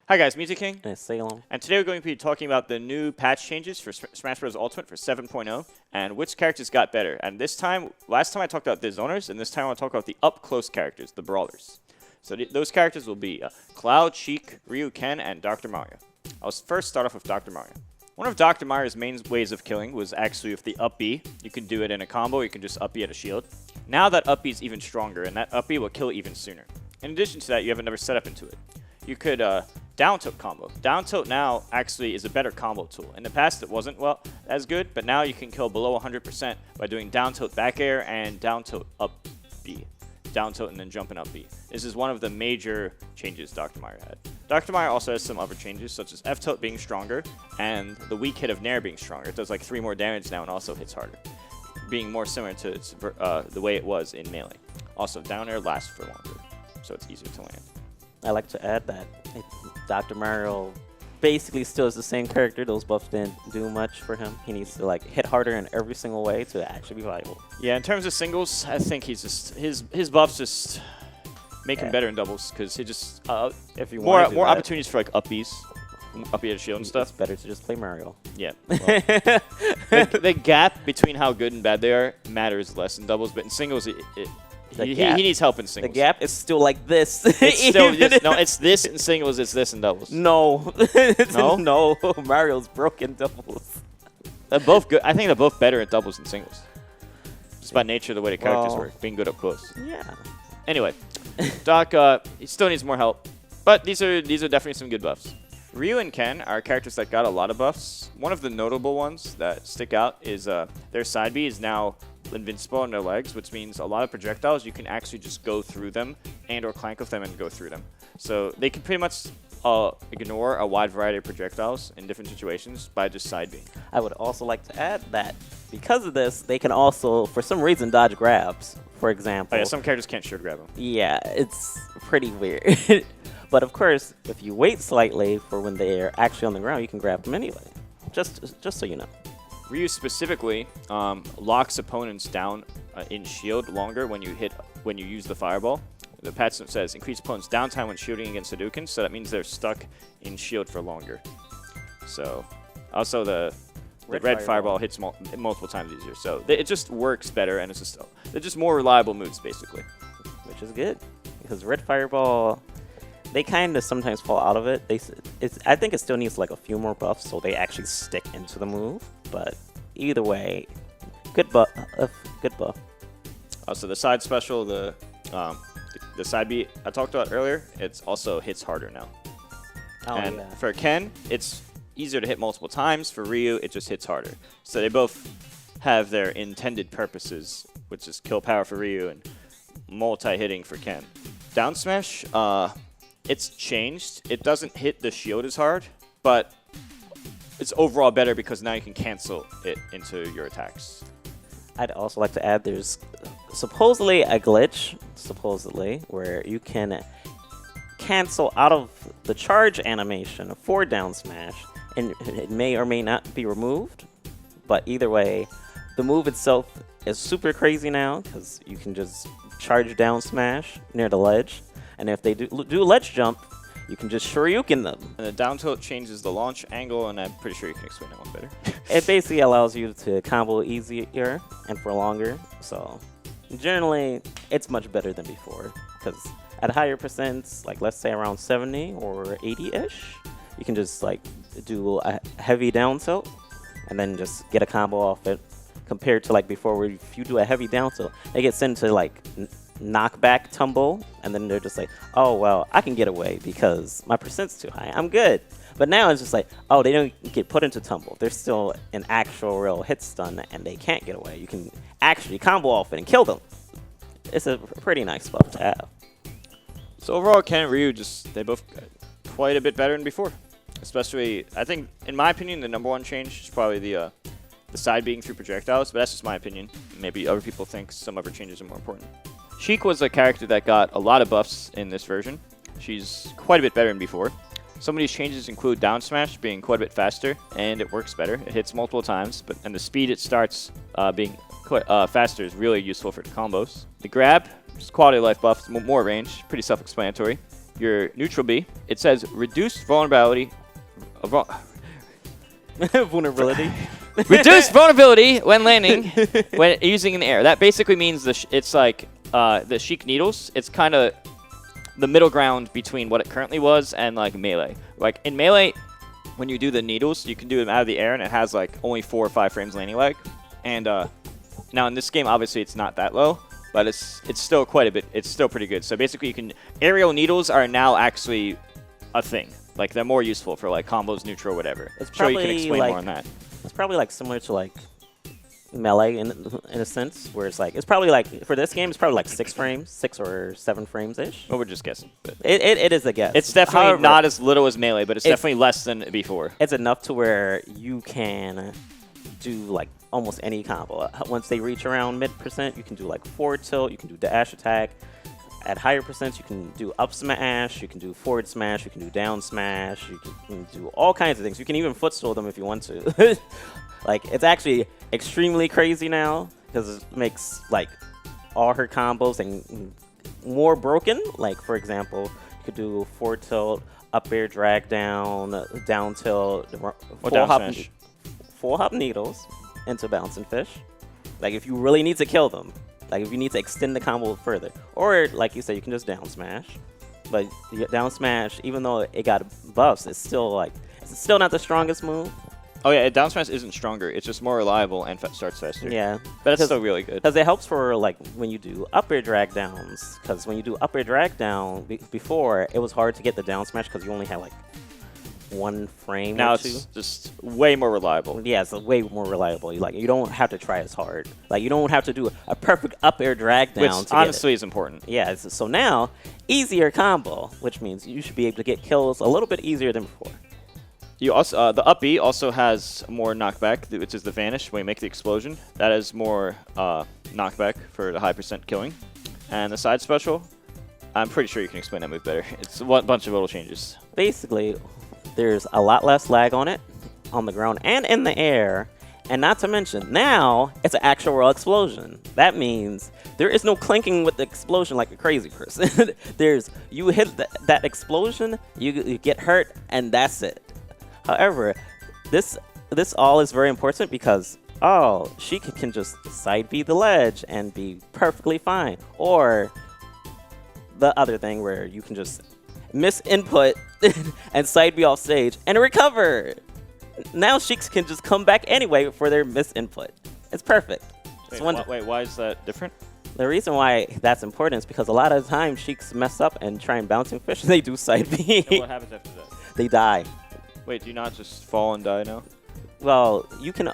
Hi guys, Mew2King and Salem. and today we're going to be talking about the new patch changes for Smash Bros. Ultimate for 7.0 and which characters got better. And this time, last time I talked about the zoners, and this time I want to talk about the up-close characters, the brawlers. So those characters will be Cloud, Sheik, Ryu, Ken, and Dr. Mario. I'll first start off with Dr. Mario. One of Dr. Mario's main ways of killing was actually with the up B. You can do it in a combo, you can just up B at a shield. Now that up B is even stronger, and that up B will kill even sooner. In addition to that, you have another setup into it. You could down tilt combo. Down tilt now actually is a better combo tool. In the past, it wasn't as good, but now you can kill below 100% by doing down tilt back air and down tilt up B. Down tilt and then jumping up B. This is one of the major changes Dr. Mario had. Dr. Mario also has some other changes, such as F tilt being stronger and the weak hit of Nair being stronger. It does like 3 more damage now and also hits harder, being more similar to the way it was in Melee. Also, down air lasts for longer, so it's easier to land. I like to add that Dr. Mario basically still is the same character. Those buffs didn't do much for him. He needs to like hit harder in every single way to actually be viable. Yeah, in terms of singles, I think he's just his buffs just make him better in doubles because he just If you more want more opportunities for like up Bs, up B at a shield and stuff. it's better to just play Mario. Yeah. Well, the gap between how good and bad they are matters less in doubles, but in singles, he needs help in The singles. gap is still like this. It's still no, it's this in singles, it's this in doubles. No. No? No. Mario's broken doubles. They're both good. I think they're both better at doubles than singles. Just by nature of the way the characters Well, work, being good up close. Yeah. Anyway, Doc, he still needs more help, but these are definitely some good buffs. Ryu and Ken are characters that got a lot of buffs. One of the notable ones that stick out is their side B is now invincible on their legs, which means a lot of projectiles you can actually just go through them and or clank with them and go through them. So they can pretty much ignore a wide variety of projectiles in different situations by just side B. I would also like to add that because of this, they can also, for some reason, dodge grabs, for example. Oh yeah, some characters can't shield grab them. Yeah, it's pretty weird. But of course, if you wait slightly for when they're actually on the ground, you can grab them anyway. Just so you know. Ryu specifically locks opponents down in shield longer when you use the fireball. The patch note says increase opponents' downtime when shielding against Hadoukens, so that means they're stuck in shield for longer. So also the red fireball hits multiple times easier, so it just works better, and they're just more reliable moves basically. Which is good, because red fireball, they kind of sometimes fall out of it. I think it still needs like a few more buffs so they actually stick into the move. But either way, good buff. Good buff. Also the side special, the side B I talked about earlier, it's also hits harder now. Oh, and yeah. for Ken, it's easier to hit multiple times. For Ryu, it just hits harder. So they both have their intended purposes, which is kill power for Ryu and multi-hitting for Ken. Down smash, it's changed. It doesn't hit the shield as hard, but it's overall better because now you can cancel it into your attacks. I'd also like to add there's supposedly a glitch, where you can cancel out of the charge animation for down smash, and it may or may not be removed. But either way, the move itself is super crazy now because you can just charge down smash near the ledge, and if they do a ledge jump, you can just Shoryuken them. And the down tilt changes the launch angle, and I'm pretty sure you can explain that one better. It basically allows you to combo easier and for longer. So generally, it's much better than before because at higher percents, like let's say around 70 or 80-ish, you can just like do a heavy down tilt and then just get a combo off it. Compared to like before, where if you do a heavy down tilt, it gets into like knockback tumble, and then they're just like, oh well, I can get away because my percent's too high, I'm good. But now it's just like, oh, they don't get put into tumble, they're still an actual real hit stun and they can't get away. You can actually combo off it and kill them. It's a pretty nice buff to have. So overall, Ken and Ryu they both got quite a bit better than before. Especially, I think, in my opinion, the #1 change is probably the side being through projectiles, but that's just my opinion. Maybe other people think some other changes are more important. Sheik was a character that got a lot of buffs in this version. She's quite a bit better than before. Some of these changes include down smash being quite a bit faster, and it works better. It hits multiple times, and the speed it starts being quite faster is really useful for combos. The grab, just quality of life buff, more range, pretty self-explanatory. your neutral B, it says reduced vulnerability. Vulnerability. Reduced vulnerability when landing when using in the air. That basically means it's like the Sheik needles. It's kind of the middle ground between what it currently was and like melee. Like in melee, when you do the needles, you can do them out of the air, and it has like only 4 or 5 frames landing lag. And now in this game, obviously it's not that low, but it's still quite a bit. It's still pretty good. So basically, aerial needles are now actually a thing. Like they're more useful for like combos, neutral, whatever. It's sure, you probably can explain like, more on that. It's probably like similar to like melee in a sense, where it's probably like for this game, it's probably like 6 frames, 6 or 7 frames ish. Well, we're just guessing. But It is a guess. it's definitely However, not as little as melee, but it's definitely less than before. It's enough to where you can do like almost any combo. Once they reach around mid%, you can do like forward tilt, you can do dash attack. At higher percents, you can do up smash, you can do forward smash, you can do down smash, you can do all kinds of things. You can even footstool them if you want to. Like, it's actually extremely crazy now because it makes like all her combos and more broken. Like, for example, you could do forward tilt, up air drag down, down tilt, full hop needles into bouncing fish. Like, if you really need to kill them. Like, if you need to extend the combo further. Or, like you said, you can just down smash. But the down smash, even though it got buffs, it's still not the strongest move. Oh, yeah, down smash isn't stronger. It's just more reliable and starts faster. Yeah. But it's still really good. Because it helps for, like, when you do up air drag downs. Because when you do up air drag down, before, it was hard to get the down smash because you only had, like, 1 frame now or 2. It's just way more reliable. Yeah, it's way more reliable. You don't have to try as hard. Like, you don't have to do a perfect up air drag down. Which honestly is important. Yeah, so now, easier combo, which means you should be able to get kills a little bit easier than before. You also the up B also has more knockback, which is the vanish when you make the explosion. That is more knockback for the high % killing. And the side special, I'm pretty sure you can explain that move better. It's a bunch of little changes. Basically, there's a lot less lag on it, on the ground and in the air. And not to mention, now it's an actual raw explosion. That means there is no clinking with the explosion like a crazy person. You hit that explosion, you get hurt, and that's it. However, this all is very important because, she can just side B the ledge and be perfectly fine. Or the other thing where you can just miss input and side B off stage and recover. Now Sheiks can just come back anyway for their miss input. It's perfect. Wait, why is that different? The reason why that's important is because a lot of the time Sheiks mess up and try and bouncing fish and they do side B. And what happens after that? They die. Wait, do you not just fall and die now? Well, you can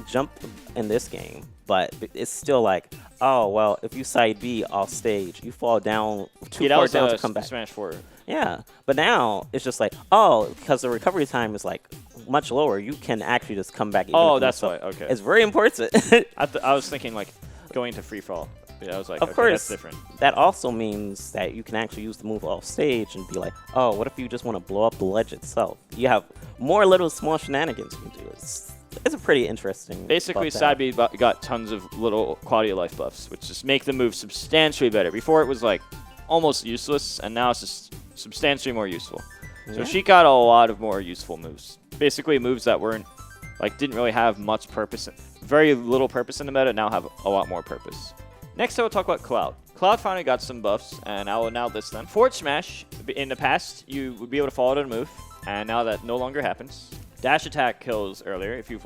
jump in this game, but it's still like, if you side B off stage, you fall down too far down to come back. Smash forward. Yeah, but now it's just like, because the recovery time is like much lower, you can actually just come back. That's why. Okay. It's very important. I was thinking like going to free fall. Yeah, I was like, of course, that's different. That also means that you can actually use the move off stage and be like, what if you just want to blow up the ledge itself? You have more little small shenanigans you can do. It's a pretty interesting. Basically, side B got tons of little quality of life buffs, which just make the move substantially better. Before it was like almost useless, and now it's just substantially more useful. So she got a lot of more useful moves. Basically, moves that didn't really have much purpose, very little purpose in the meta, now have a lot more purpose. Next, I will talk about Cloud. Cloud finally got some buffs, and I will now list them. Forward smash, in the past, you would be able to follow to the move, and now that no longer happens. Dash attack kills earlier. If you've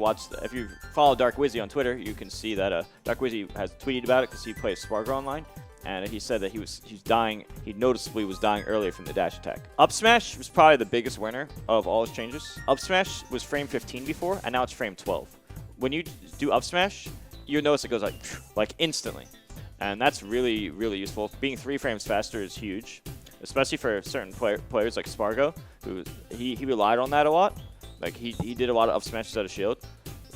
followed Dark Wizzy on Twitter, you can see that Dark Wizzy has tweeted about it because he plays Spargo online, and he said that he's dying. He noticeably was dying earlier from the dash attack. Up smash was probably the biggest winner of all his changes. Up smash was frame 15 before, and now it's frame 12. When you do up smash, you'll notice it goes like instantly. And that's really, really useful. Being 3 frames faster is huge, especially for certain players like Spargo, who he relied on that a lot. Like, he did a lot of up smashes out of shield.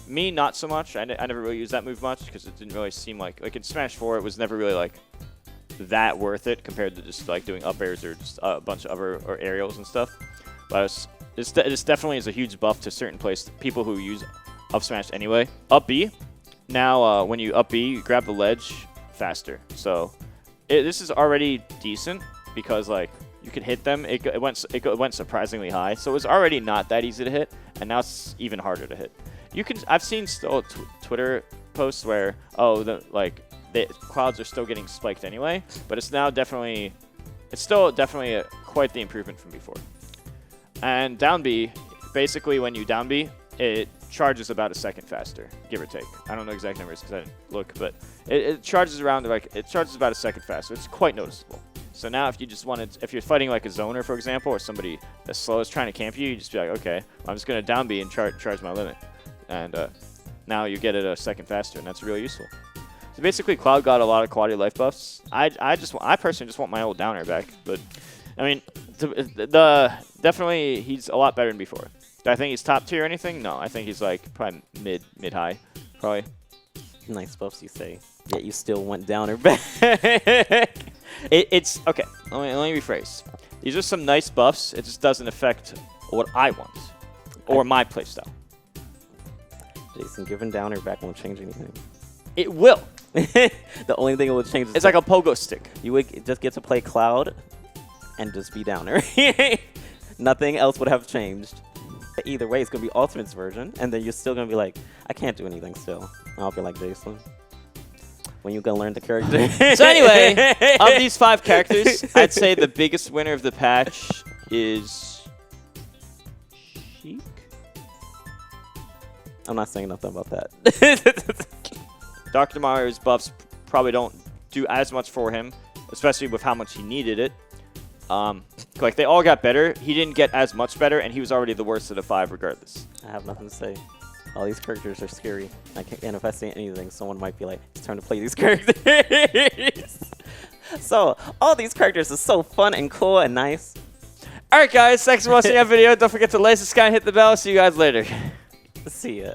Me, not so much. I never really used that move much because it didn't really seem like in Smash 4, it was never really like that worth it compared to just like doing up airs or just a bunch of other or aerials and stuff. But it's definitely is a huge buff to certain people who use up smash anyway. Up B. Now, when you up B, you grab the ledge faster. So this is already decent because like you could hit them. It went surprisingly high. So it was already not that easy to hit, and now it's even harder to hit. I've seen still Twitter posts where the clouds are still getting spiked anyway, but it's still definitely quite the improvement from before. And down B, basically when you down B, it charges about a second faster, give or take. I don't know exact numbers because I didn't look, but it charges around it charges about a second faster. It's quite noticeable. So now if you're fighting like a zoner, for example, or somebody that's slow is trying to camp you, you just be like, okay, I'm just going to down B and charge my limit. And now you get it a second faster, and that's really useful. So basically, Cloud got a lot of quality of life buffs. I personally just want my old downer back, but I mean, definitely he's a lot better than before. Do I think he's top tier or anything? No, I think he's like probably mid-high, probably. Nice buffs, you say. Yet you still went downer back. It's okay. Let me rephrase. These are some nice buffs. It just doesn't affect what I want or my playstyle. Jason, giving downer back won't change anything. It will. The only thing it will change is it's like a pogo stick. You would just get to play Cloud and just be downer. Nothing else would have changed. Either way, it's going to be Ultimate's version, and then you're still going to be like, I can't do anything still. I'll be like, Jason, when you going to learn the character? So anyway, of these 5 characters, I'd say the biggest winner of the patch is Sheik. I'm not saying nothing about that. Dr. Mario's buffs probably don't do as much for him, especially with how much he needed it. Like, they all got better. He didn't get as much better, and he was already the worst of the 5 regardless. I have nothing to say. All these characters are scary. And if I say anything, someone might be like, it's time to play these characters. So, all these characters are so fun and cool and nice. Alright guys, thanks for watching that video. Don't forget to like, subscribe, and hit the bell. See you guys later. See ya.